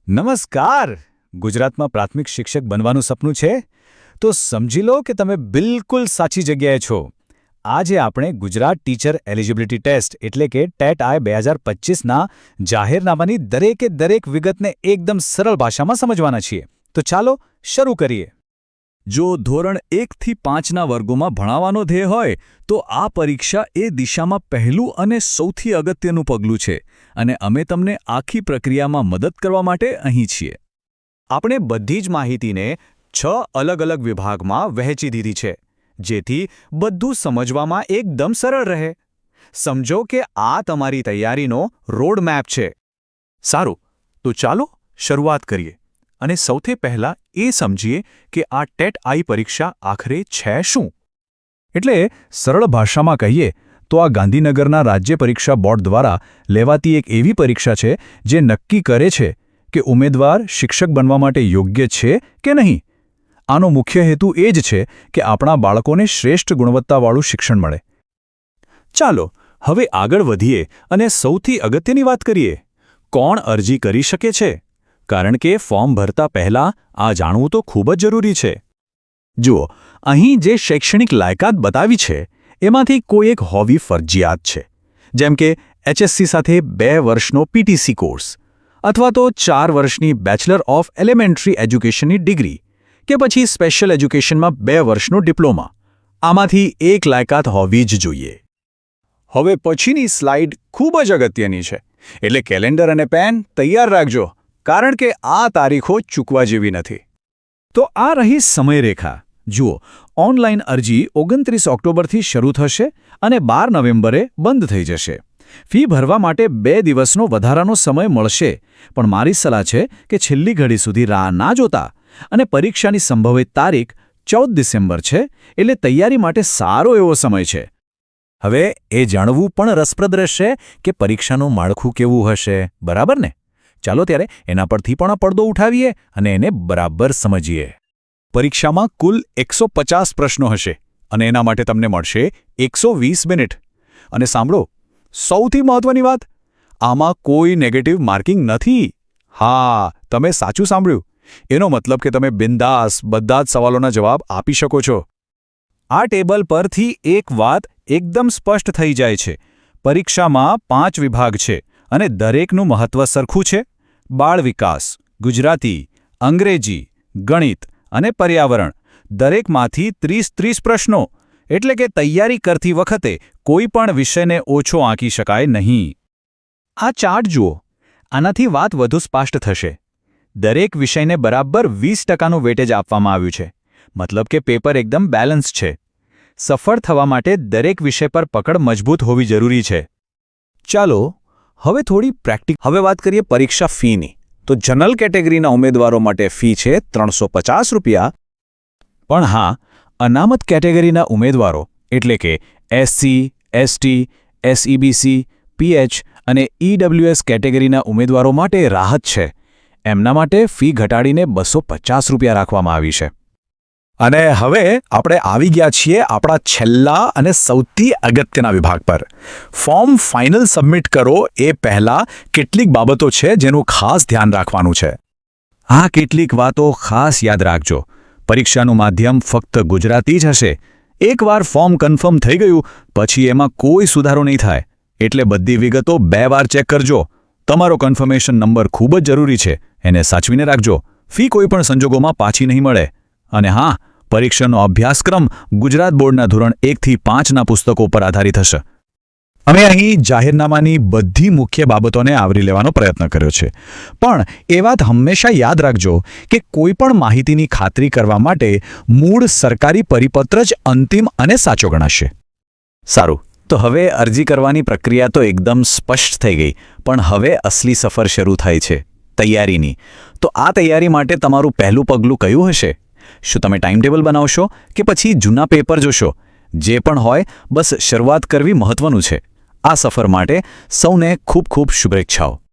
નમસ્કાર. ગુજરાતમાં પ્રાથમિક શિક્ષક બનવાનું સપનું છે? તો સમજી લો કે તમે બિલકુલ સાચી જગ્યાએ છો. આજે આપણે ગુજરાત ટીચર એલિજિબિલિટી ટેસ્ટ એટલે કે ટેટ આઈ 2025ના જાહેરનામાની દરેકે દરેક વિગતને એકદમ સરળ ભાષામાં સમજવાના છીએ. તો ચાલો શરૂ કરીએ. જો ધોરણ 1થી 5ના વર્ગોમાં ભણાવવાનો ધ્યેય હોય તો આ પરીક્ષા એ દિશામાં પહેલું અને સૌથી અગત્યનું પગલું છે અને અમે તમને આખી પ્રક્રિયામાં મદદ કરવા માટે અહીં છીએ. આપણે બધી જ માહિતીને 6 અલગ અલગ વિભાગમાં વહેંચી દીધી છે, જેથી બધું સમજવામાં એકદમ સરળ રહે. સમજો કે આ તમારી તૈયારીનો રોડ મેપ છે. સારું, તો ચાલો શરૂઆત કરીએ. અને સૌથી પહેલાં એ સમજીએ કે આ ટેટ આઈ પરીક્ષા આખરે છે શું. એટલે સરળ ભાષામાં કહીએ તો આ ગાંધીનગરના રાજ્ય પરીક્ષા બોર્ડ દ્વારા લેવાતી એક એવી પરીક્ષા છે જે નક્કી કરે છે કે ઉમેદવાર શિક્ષક બનવા માટે યોગ્ય છે કે નહીં. આનો મુખ્ય હેતુ એ જ છે કે આપણા બાળકોને શ્રેષ્ઠ ગુણવત્તાવાળું શિક્ષણ મળે. ચાલો હવે આગળ વધીએ અને સૌથી અગત્યની વાત કરીએ. કોણ અરજી કરી શકે છે? કારણ કે ફોર્મ ભરતા પહેલાં આ જાણવું તો ખૂબ જ જરૂરી છે. જુઓ, અહીં જે શૈક્ષણિક લાયકાત બતાવી છે એમાંથી કોઈ એક હોવી ફરજિયાત છે, જેમ કે HSC સાથે 2 વર્ષનો PTC કોર્સ, અથવા તો 4 વર્ષની બેચલર ઓફ એલિમેન્ટરી એજ્યુકેશનની ડિગ્રી, કે પછી સ્પેશિયલ એજ્યુકેશનમાં 2 વર્ષનો ડિપ્લોમા. આમાંથી એક લાયકાત હોવી જ જોઈએ. હવે પછીની સ્લાઇડ ખૂબ જ અગત્યની છે, એટલે કેલેન્ડર અને પેન તૈયાર રાખજો, કારણ કે આ તારીખો ચૂકવા જેવી નથી. તો આ રહી સમયરેખા. જુઓ, ઓનલાઈન અરજી 29 ઓક્ટોબરથી શરૂ થશે અને 12 નવેમ્બરે બંધ થઈ જશે. ફી ભરવા માટે 2 દિવસનો વધારાનો સમય મળશે, પણ મારી સલાહ છે કે છેલ્લી ઘડી સુધી રાહ ના જોતા. અને પરીક્ષાની સંભવિત તારીખ 14 ડિસેમ્બર છે, એટલે તૈયારી માટે સારો એવો સમય છે. હવે એ જાણવું પણ રસપ્રદ રહેશે કે પરીક્ષાનું માળખું કેવું હશે, બરાબર ને? ચાલો ત્યારે એના પરથી પણ પડદો ઉઠાવીએ અને એને બરાબર સમજીએ. પરીક્ષામાં કુલ 150 પ્રશ્નો હશે અને એના માટે તમને મળશે 120 મિનિટ. અને સાંભળો, સૌથી મહત્વની વાત, આમાં કોઈ નેગેટિવ માર્કિંગ નથી. હા, તમે સાચું સાંભળ્યું. એનો મતલબ કે તમે બિંદાસ બધા જ સવાલોના જવાબ આપી શકો છો. આ ટેબલ પરથી એક વાત એકદમ સ્પષ્ટ થઈ જાય છે. પરીક્ષામાં 5 વિભાગ છે અને દરેકનું મહત્વ સરખું છે. બાળ વિકાસ, ગુજરાતી, અંગ્રેજી, ગણિત અને પર્યાવરણ. દરેકમાંથી 30-30 પ્રશ્નો, એટલે કે તૈયારી કરતી વખતે કોઈ પણ વિષયને ઓછો આંકી શકાય નહીં. આ ચાર્ટ જુઓ, આનાથી વાત વધુ સ્પષ્ટ થશે. દરેક વિષયને બરાબર 20%નું વેટેજ આપવામાં આવ્યું છે. મતલબ કે પેપર એકદમ બેલેન્સ છે. સફળ થવા માટે દરેક વિષય પર પકડ મજબૂત હોવી જરૂરી છે. ચાલો હવે થોડી પ્રેક્ટિસ. હવે વાત કરીએ પરીક્ષા ફીની. તો જનરલ કેટેગરીના ઉમેદવારો માટે ફી છે ₹350. પણ હા, અનામત કેટેગરીના ઉમેદવારો એટલે કે SC, ST, SEBC, PH અને EWS કેટેગરીના ઉમેદવારો માટે રાહત છે. એમના માટે ફી ઘટાડીને ₹250 રાખવામાં આવી છે. અને હવે આપણે આવી ગયા છીએ આપણા છેલ્લા અને સૌથી અગત્યના વિભાગ પર. ફોર્મ ફાઇનલ સબમિટ કરો એ પહેલાં કેટલીક બાબતો છે જેનું ખાસ ધ્યાન રાખવાનું છે. આ કેટલીક વાતો ખાસ યાદ રાખજો. પરીક્ષાનું માધ્યમ ફક્ત ગુજરાતી જ હશે. એકવાર ફોર્મ કન્ફર્મ થઈ ગયું પછી એમાં કોઈ સુધારો નહીં થાય. એટલે બધી વિગતો 2 વાર ચેક કરજો. તમારો કન્ફર્મેશન નંબર ખૂબ જ જરૂરી છે, એને સાચવીને રાખજો. ફી કોઈ પણ સંજોગોમાં પાછી નહીં મળે. અને હા, પરીક્ષાનો અભ્યાસક્રમ ગુજરાત બોર્ડના ધોરણ 1થી 5ના પુસ્તકો પર આધારિત હશે. અમે અહીં જાહેરનામાની બધી મુખ્ય બાબતોને આવરી લેવાનો પ્રયત્ન કર્યો છે. પણ એ વાત હંમેશા યાદ રાખજો કે કોઈ પણ માહિતીની ખાતરી કરવા માટે મૂળ સરકારી પરિપત્ર જ અંતિમ અને સાચો ગણાશે. સારું, તો હવે અરજી કરવાની પ્રક્રિયા તો એકદમ સ્પષ્ટ થઈ ગઈ, પણ હવે અસલી સફર શરૂ થાય છે, તૈયારીની. તો આ તૈયારી માટે તમારું પહેલું પગલું કયું હશે? શું તમે ટાઈમ ટેબલ બનાવશો કે પછી જૂના પેપર જોશો? જે પણ હોય, બસ શરૂઆત કરવી મહત્વનું છે. આ સફર માટે સૌને ખૂબ ખૂબ શુભેચ્છાઓ.